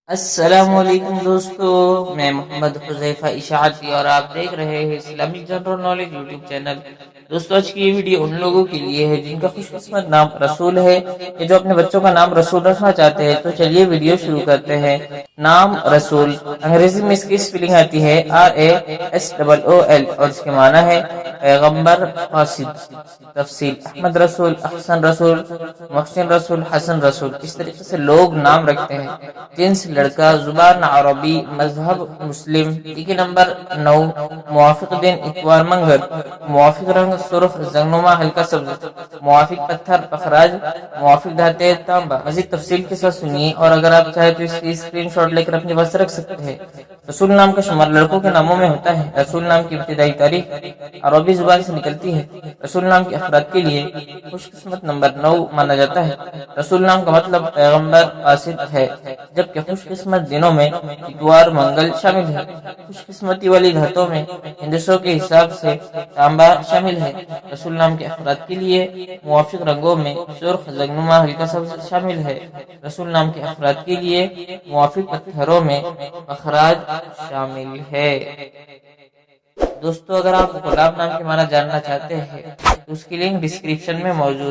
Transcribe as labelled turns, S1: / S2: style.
S1: السلام علیکم دوستو، میں محمد حذیفہ اشاعتی اور آپ دیکھ رہے ہیں Islamic general knowledge YouTube channel. دوستو آج کی یہ ویڈیو ان لوگوں کے لیے ہے جن کا خوش قسمت نام رسول ہے یا جو اپنے بچوں کا نام رسول رکھنا چاہتے ہیں۔ تو چلیے ویڈیو شروع کرتے ہیں۔ نام رسول انگریزی میں اس کی سپیلنگ آتی ہے RASOOL اور اس کے معنی ہے پیغمبر قاصد۔ تفصیل: احمد رسول، احسن رسول، محسن رسول، حسن رسول۔ اس طریقے سے لوگ نام رکھتے ہیں۔ جنس لڑکا، زبان عربی، مذہب مسلم۔ ٹکی نمبر 9، موافق دن اتوار منگل، موافق رنگ سرخ زنگنما ہلکا سبز، موافق پتھر پخراج، موافق دھاتیں تانبا۔ مزید تفصیل کے ساتھ سنیے، اور اگر آپ چاہیں تو اس کی اسکرین شاٹ لے کر اپنے پاس رکھ سکتے ہیں۔ رسول نام کا شمار لڑکوں کے ناموں میں ہوتا ہے۔ رسول نام کی ابتدائی تاریخ عربی زبان سے نکلتی ہے۔ رسول نام کے افراد کے لیے خوش قسمت نمبر 9 مانا جاتا ہے۔ رسول نام کا مطلب پیغمبر قاصد ہے، جبکہ خوش قسمت دنوں میں اتوار منگل شامل ہے۔ خوش قسمتی والی دھاتوں میں ہندسوں کے حساب سے تانبا شامل ہے۔ رسول نام کے افراد کے لیے موافق رنگوں میں سرخ زنگنما ہلکا سبز شامل ہے۔ رسول نام کے افراد کے لیے موافق پتھروں میں پخراج شامل ہے۔ دوستو اگر آپ غلام نام کے معنی جاننا چاہتے ہیں تو اس کی لنک ڈسکرپشن میں موجود ہے۔